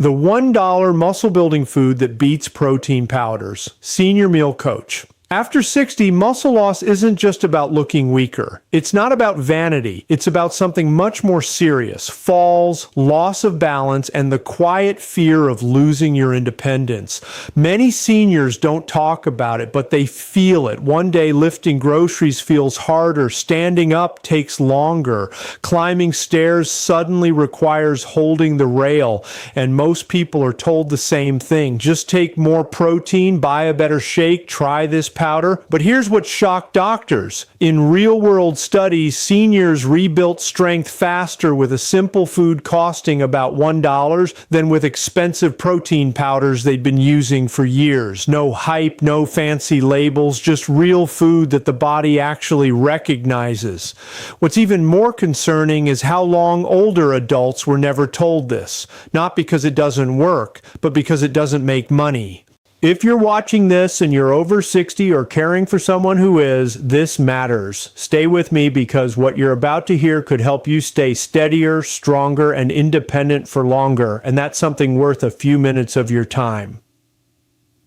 The $1 muscle building food that beats protein powders. Senior Meal Coach. After 60, muscle loss isn't just about looking weaker. It's not about vanity. It's about something much more serious. Falls, loss of balance, and the quiet fear of losing your independence. Many seniors don't talk about it, but they feel it. One day, lifting groceries feels harder. Standing up takes longer. Climbing stairs suddenly requires holding the rail. And most people are told the same thing. Just take more protein, buy a better shake, try this powder. But here's what shocked doctors. In real-world studies, seniors rebuilt strength faster with a simple food costing about $1 than with expensive protein powders they'd been using for years. No hype, no fancy labels, just real food that the body actually recognizes. What's even more concerning is how long older adults were never told this. Not because it doesn't work, but because it doesn't make money. If you're watching this and you're over 60 or caring for someone who is, this matters. Stay with me because what you're about to hear could help you stay steadier, stronger, and independent for longer, and that's something worth a few minutes of your time.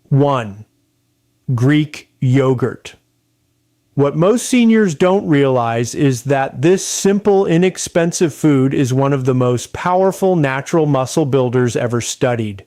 1. Greek yogurt. What most seniors don't realize is that this simple, inexpensive food is one of the most powerful natural muscle builders ever studied.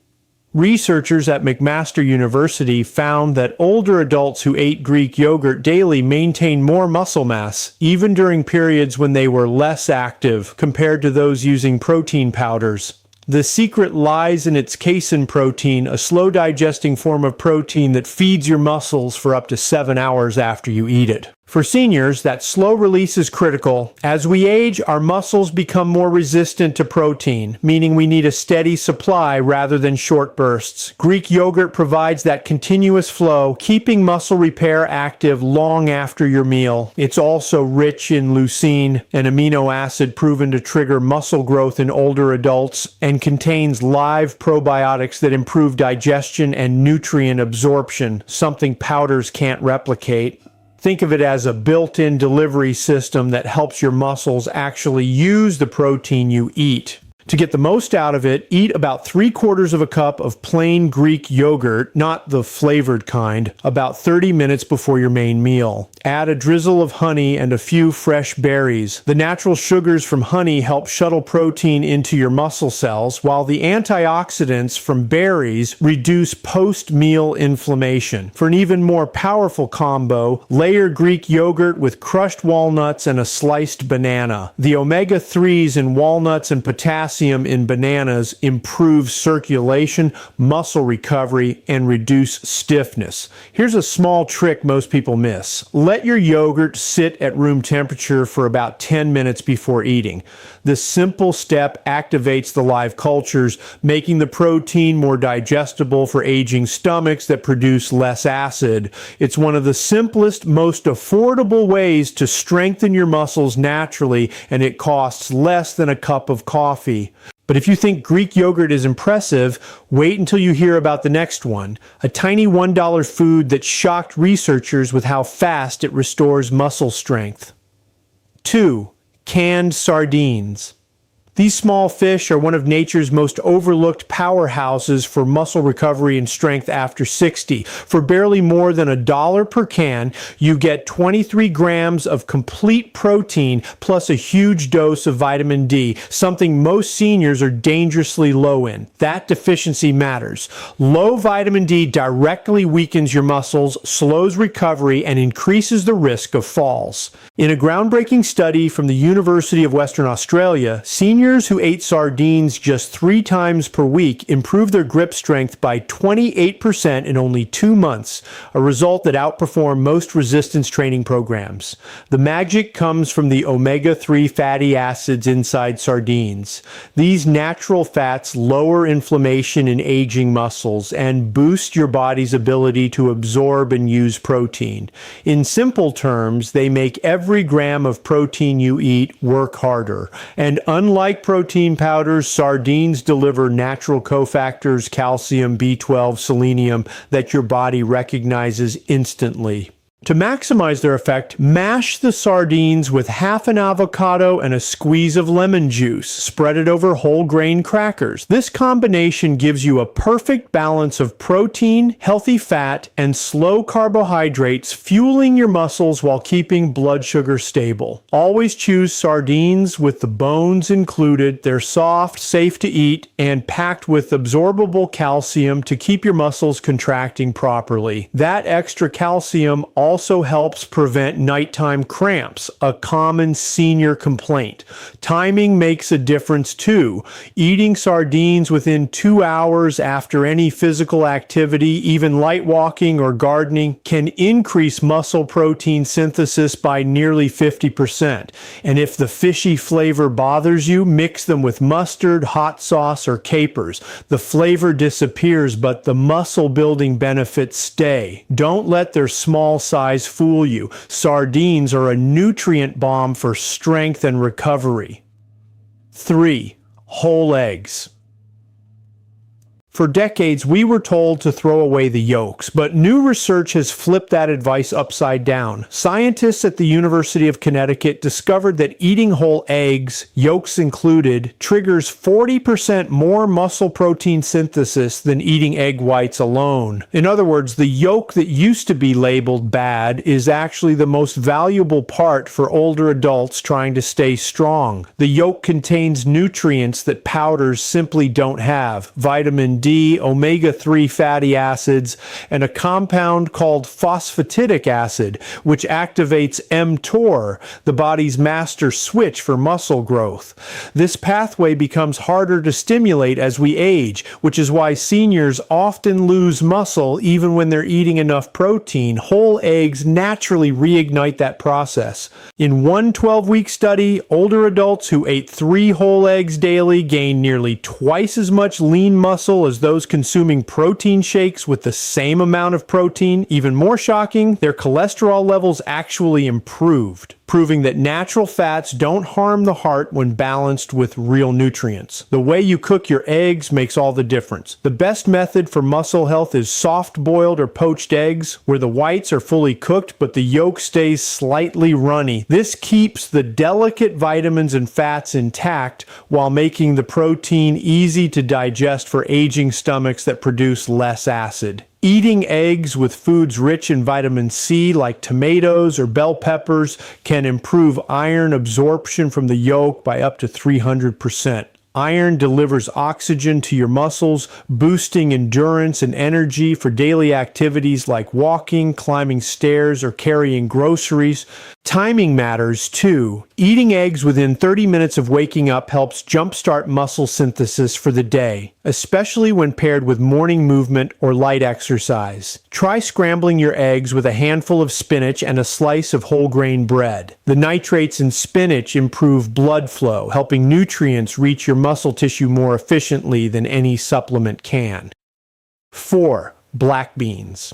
Researchers at McMaster University found that older adults who ate Greek yogurt daily maintained more muscle mass, even during periods when they were less active compared to those using protein powders. The secret lies in its casein protein, a slow-digesting form of protein that feeds your muscles for up to 7 hours after you eat it. For seniors, that slow release is critical. As we age, our muscles become more resistant to protein, meaning we need a steady supply rather than short bursts. Greek yogurt provides that continuous flow, keeping muscle repair active long after your meal. It's also rich in leucine, an amino acid proven to trigger muscle growth in older adults, and contains live probiotics that improve digestion and nutrient absorption, something powders can't replicate. Think of it as a built-in delivery system that helps your muscles actually use the protein you eat. To get the most out of it, eat about 3/4 of a cup of plain Greek yogurt, not the flavored kind, about 30 minutes before your main meal. Add a drizzle of honey and a few fresh berries. The natural sugars from honey help shuttle protein into your muscle cells, while the antioxidants from berries reduce post-meal inflammation. For an even more powerful combo, layer Greek yogurt with crushed walnuts and a sliced banana. The omega-3s in walnuts and potassium in bananas improve circulation, muscle recovery, and reduce stiffness. Here's a small trick most people miss. Let your yogurt sit at room temperature for about 10 minutes before eating. This simple step activates the live cultures, making the protein more digestible for aging stomachs that produce less acid. It's one of the simplest, most affordable ways to strengthen your muscles naturally, and it costs less than a cup of coffee. But if you think Greek yogurt is impressive, wait until you hear about the next one, a tiny $1 food that shocked researchers with how fast it restores muscle strength. 2. Canned sardines. These small fish are one of nature's most overlooked powerhouses for muscle recovery and strength after 60. For barely more than $1 per can, you get 23 grams of complete protein plus a huge dose of vitamin D, something most seniors are dangerously low in. That deficiency matters. Low vitamin D directly weakens your muscles, slows recovery, and increases the risk of falls. In a groundbreaking study from the University of Western Australia, seniors who ate sardines just 3 times per week improved their grip strength by 28% in only 2 months, a result that outperformed most resistance training programs. The magic comes from the omega-3 fatty acids inside sardines. These natural fats lower inflammation in aging muscles and boost your body's ability to absorb and use protein. In simple terms, they make every gram of protein you eat work harder. And unlike protein powders, sardines deliver natural cofactors, calcium, B12, selenium, that your body recognizes instantly. To maximize their effect, mash the sardines with half an avocado and a squeeze of lemon juice. Spread it over whole grain crackers. This combination gives you a perfect balance of protein, healthy fat, and slow carbohydrates, fueling your muscles while keeping blood sugar stable. Always choose sardines with the bones included. They're soft, safe to eat, and packed with absorbable calcium to keep your muscles contracting properly. That extra calcium also helps prevent nighttime cramps, a common senior complaint. Timing makes a difference too. Eating sardines within 2 hours after any physical activity, even light walking or gardening, can increase muscle protein synthesis by nearly 50%. And if the fishy flavor bothers you, mix them with mustard, hot sauce, or capers. The flavor disappears, but the muscle building benefits stay. Don't let their small size fool you. Sardines are a nutrient bomb for strength and recovery. 3. Whole eggs. For decades, we were told to throw away the yolks, but new research has flipped that advice upside down. Scientists at the University of Connecticut discovered that eating whole eggs, yolks included, triggers 40% more muscle protein synthesis than eating egg whites alone. In other words, the yolk that used to be labeled bad is actually the most valuable part for older adults trying to stay strong. The yolk contains nutrients that powders simply don't have: vitamin D, omega-3 fatty acids, and a compound called phosphatidic acid, which activates mTOR, the body's master switch for muscle growth. This pathway becomes harder to stimulate as we age, which is why seniors often lose muscle even when they're eating enough protein. Whole eggs naturally reignite that process. In one 12-week study, older adults who ate 3 whole eggs daily gained nearly twice as much lean muscle as those consuming protein shakes with the same amount of protein. Even more shocking, their cholesterol levels actually improved, proving that natural fats don't harm the heart when balanced with real nutrients. The way you cook your eggs makes all the difference. The best method for muscle health is soft-boiled or poached eggs, where the whites are fully cooked but the yolk stays slightly runny. This keeps the delicate vitamins and fats intact while making the protein easy to digest for aging stomachs that produce less acid. Eating eggs with foods rich in vitamin C like tomatoes or bell peppers can improve iron absorption from the yolk by up to 300%. Iron delivers oxygen to your muscles, boosting endurance and energy for daily activities like walking, climbing stairs, or carrying groceries. Timing matters too. Eating eggs within 30 minutes of waking up helps jumpstart muscle synthesis for the day, especially when paired with morning movement or light exercise. Try scrambling your eggs with a handful of spinach and a slice of whole grain bread. The nitrates in spinach improve blood flow, helping nutrients reach your muscle tissue more efficiently than any supplement can. 4. Black beans.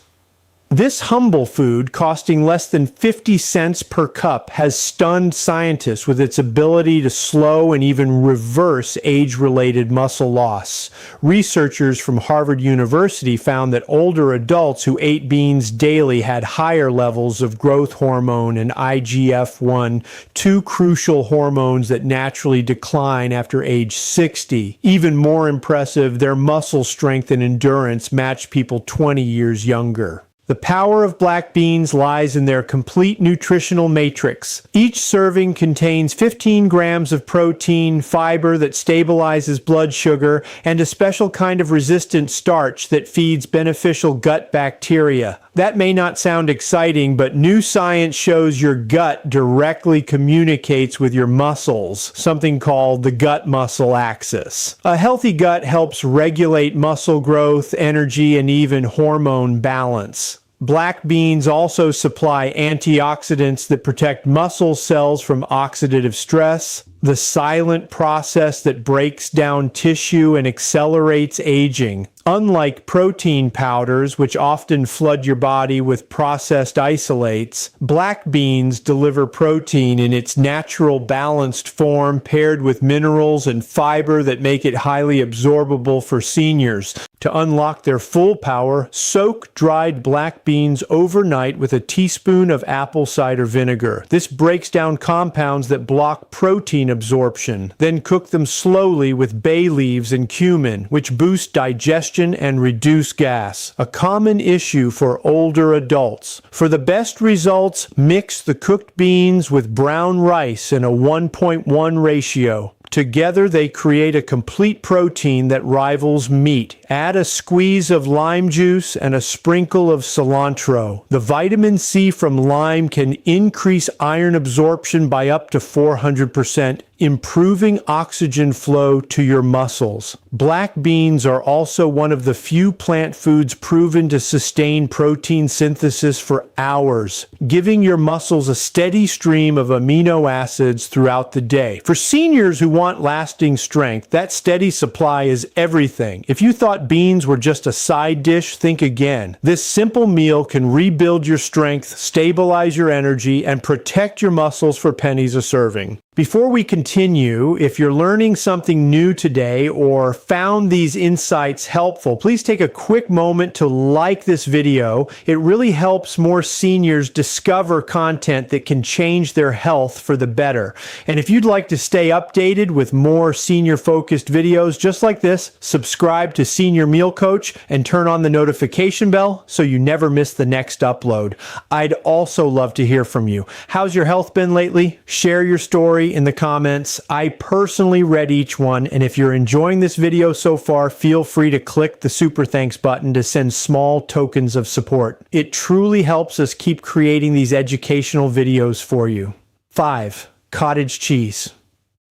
This humble food, costing less than 50 cents per cup, has stunned scientists with its ability to slow and even reverse age-related muscle loss. Researchers from Harvard University found that older adults who ate beans daily had higher levels of growth hormone and IGF-1, 2 crucial hormones that naturally decline after age 60. Even more impressive, their muscle strength and endurance matched people 20 years younger. The power of black beans lies in their complete nutritional matrix. Each serving contains 15 grams of protein, fiber that stabilizes blood sugar, and a special kind of resistant starch that feeds beneficial gut bacteria. That may not sound exciting, but new science shows your gut directly communicates with your muscles, something called the gut-muscle axis. A healthy gut helps regulate muscle growth, energy, and even hormone balance. Black beans also supply antioxidants that protect muscle cells from oxidative stress, the silent process that breaks down tissue and accelerates aging. Unlike protein powders, which often flood your body with processed isolates, black beans deliver protein in its natural balanced form paired with minerals and fiber that make it highly absorbable for seniors. To unlock their full power, soak dried black beans overnight with a teaspoon of apple cider vinegar. This breaks down compounds that block protein absorption. Then cook them slowly with bay leaves and cumin, which boost digestion and reduce gas, a common issue for older adults. For the best results, mix the cooked beans with brown rice in a 1:1 ratio. Together, they create a complete protein that rivals meat. Add a squeeze of lime juice and a sprinkle of cilantro. The vitamin C from lime can increase iron absorption by up to 400%, improving oxygen flow to your muscles. Black beans are also one of the few plant foods proven to sustain protein synthesis for hours, giving your muscles a steady stream of amino acids throughout the day. For seniors who want lasting strength, that steady supply is everything. If you thought beans were just a side dish, think again. This simple meal can rebuild your strength, stabilize your energy, and protect your muscles for pennies a serving. Before we continue, if you're learning something new today or found these insights helpful, please take a quick moment to like this video. It really helps more seniors discover content that can change their health for the better. And if you'd like to stay updated with more senior-focused videos just like this, subscribe to Senior Meal Coach and turn on the notification bell so you never miss the next upload. I'd also love to hear from you. How's your health been lately? Share your story in the comments. I personally read each one, and if you're enjoying this video so far, feel free to click the super thanks button to send small tokens of support. It truly helps us keep creating these educational videos for you. 5. Cottage cheese.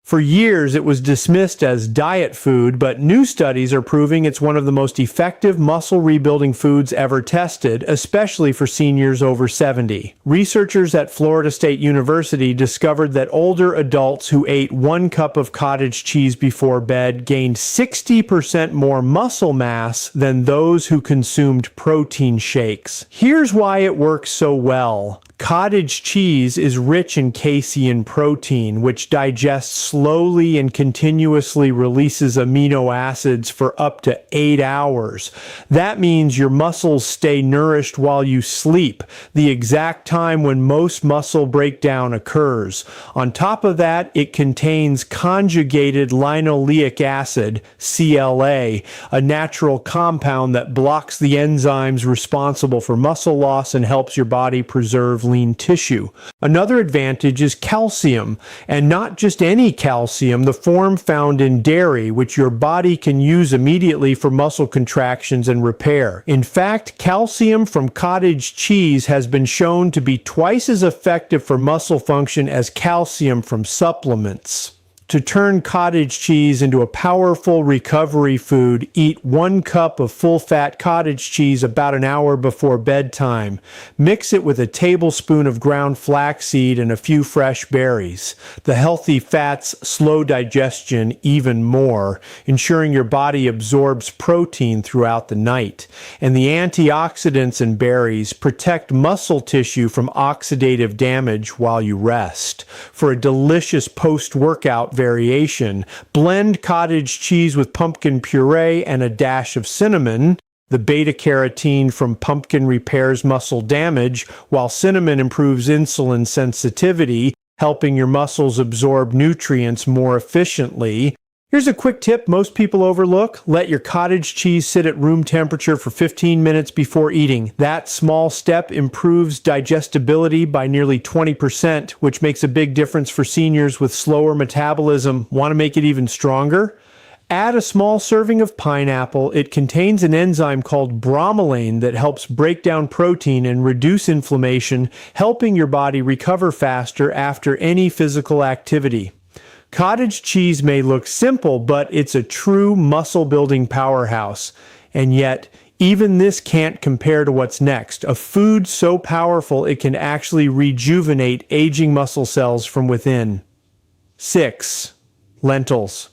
For years, it was dismissed as diet food, but new studies are proving it's one of the most effective muscle rebuilding foods ever tested, especially for seniors over 70. Researchers at Florida State University discovered that older adults who ate 1 cup of cottage cheese before bed gained 60% more muscle mass than those who consumed protein shakes. Here's why it works so well. Cottage cheese is rich in casein protein, which digests slowly and continuously releases amino acids for up to 8 hours. That means your muscles stay nourished while you sleep, the exact time when most muscle breakdown occurs. On top of that, it contains conjugated linoleic acid, CLA, a natural compound that blocks the enzymes responsible for muscle loss and helps your body preserve lean tissue. Another advantage is calcium, and not just any calcium, the form found in dairy, which your body can use immediately for muscle contractions and repair. In fact, calcium from cottage cheese has been shown to be twice as effective for muscle function as calcium from supplements. To turn cottage cheese into a powerful recovery food, eat 1 cup of full-fat cottage cheese about an hour before bedtime. Mix it with a tablespoon of ground flaxseed and a few fresh berries. The healthy fats slow digestion even more, ensuring your body absorbs protein throughout the night. And the antioxidants in berries protect muscle tissue from oxidative damage while you rest. For a delicious post-workout variation, blend cottage cheese with pumpkin puree and a dash of cinnamon. The beta-carotene from pumpkin repairs muscle damage, while cinnamon improves insulin sensitivity, helping your muscles absorb nutrients more efficiently. Here's a quick tip most people overlook. Let your cottage cheese sit at room temperature for 15 minutes before eating. That small step improves digestibility by nearly 20%, which makes a big difference for seniors with slower metabolism. Want to make it even stronger? Add a small serving of pineapple. It contains an enzyme called bromelain that helps break down protein and reduce inflammation, helping your body recover faster after any physical activity. Cottage cheese may look simple, but it's a true muscle-building powerhouse. And yet, even this can't compare to what's next. A food so powerful it can actually rejuvenate aging muscle cells from within. 6. Lentils.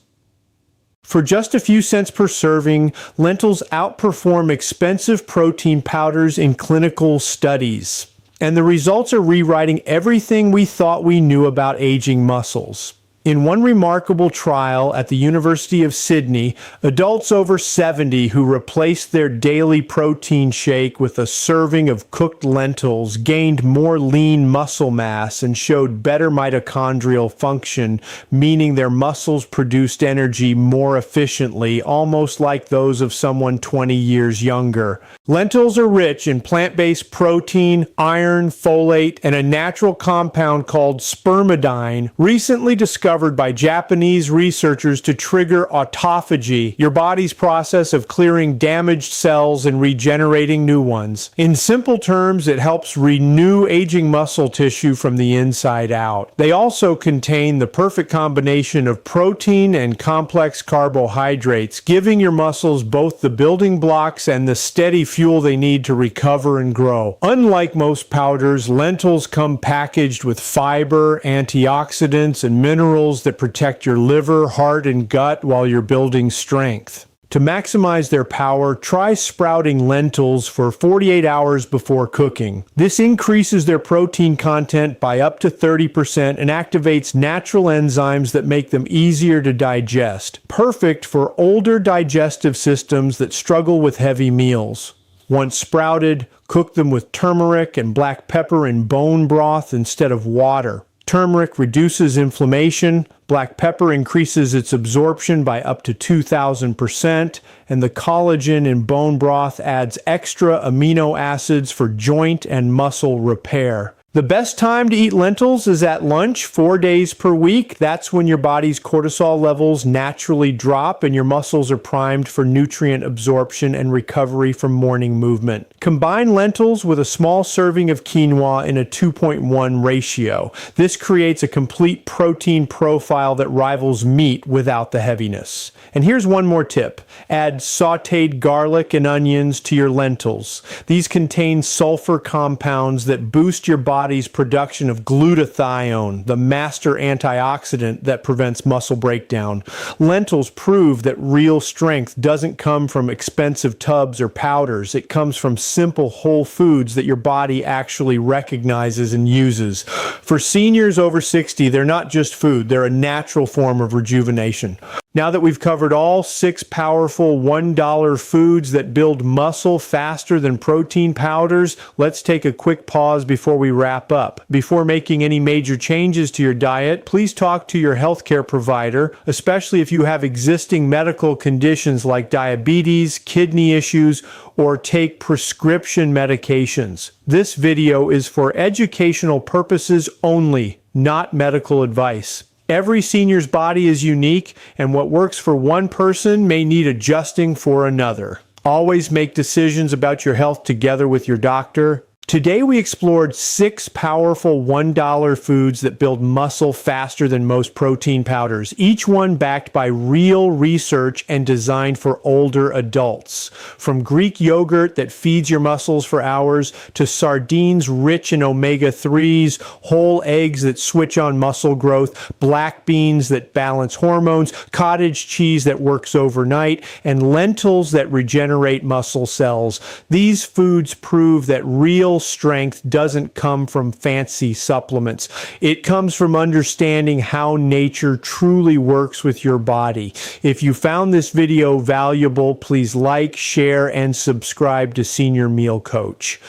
For just a few cents per serving, lentils outperform expensive protein powders in clinical studies. And the results are rewriting everything we thought we knew about aging muscles. In one remarkable trial at the University of Sydney, adults over 70 who replaced their daily protein shake with a serving of cooked lentils gained more lean muscle mass and showed better mitochondrial function, meaning their muscles produced energy more efficiently, almost like those of someone 20 years younger. Lentils are rich in plant-based protein, iron, folate, and a natural compound called spermidine, recently discovered by Japanese researchers to trigger autophagy, your body's process of clearing damaged cells and regenerating new ones. In simple terms, it helps renew aging muscle tissue from the inside out. They also contain the perfect combination of protein and complex carbohydrates, giving your muscles both the building blocks and the steady fuel they need to recover and grow. Unlike most powders, lentils come packaged with fiber, antioxidants, and minerals that protect your liver, heart, and gut while you're building strength. To maximize their power, try sprouting lentils for 48 hours before cooking. This increases their protein content by up to 30% and activates natural enzymes that make them easier to digest. Perfect for older digestive systems that struggle with heavy meals. Once sprouted, cook them with turmeric and black pepper in bone broth instead of water. Turmeric reduces inflammation, black pepper increases its absorption by up to 2,000%, and the collagen in bone broth adds extra amino acids for joint and muscle repair. The best time to eat lentils is at lunch 4 days per week. That's when your body's cortisol levels naturally drop and your muscles are primed for nutrient absorption and recovery from morning movement. Combine lentils with a small serving of quinoa in a 2.1 ratio. This creates a complete protein profile that rivals meat without the heaviness. And here's one more tip. Add sautéed garlic and onions to your lentils. These contain sulfur compounds that boost your body's production of glutathione, the master antioxidant that prevents muscle breakdown. Lentils prove that real strength doesn't come from expensive tubs or powders. It comes from simple whole foods that your body actually recognizes and uses. For seniors over 60, they're not just food, they're a natural form of rejuvenation. Now that we've covered all 6 powerful $1 foods that build muscle faster than protein powders, let's take a quick pause before we wrap up. Before making any major changes to your diet, please talk to your healthcare provider, especially if you have existing medical conditions like diabetes, kidney issues, or take prescription medications. This video is for educational purposes only, not medical advice. Every senior's body is unique, and what works for one person may need adjusting for another. Always make decisions about your health together with your doctor. Today we explored 6 powerful $1 foods that build muscle faster than most protein powders, each one backed by real research and designed for older adults. From Greek yogurt that feeds your muscles for hours, to sardines rich in omega-3s, whole eggs that switch on muscle growth, black beans that balance hormones, cottage cheese that works overnight, and lentils that regenerate muscle cells. These foods prove that real strength doesn't come from fancy supplements. It comes from understanding how nature truly works with your body. If you found this video valuable, please like, share, and subscribe to Senior Meal Coach.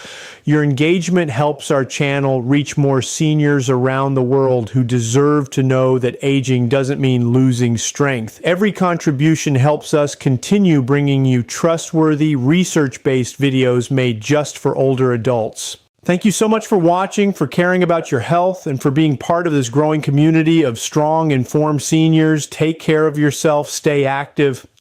Your engagement helps our channel reach more seniors around the world who deserve to know that aging doesn't mean losing strength. Every contribution helps us continue bringing you trustworthy, research-based videos made just for older adults. Thank you so much for watching, for caring about your health, and for being part of this growing community of strong, informed seniors. Take care of yourself, stay active.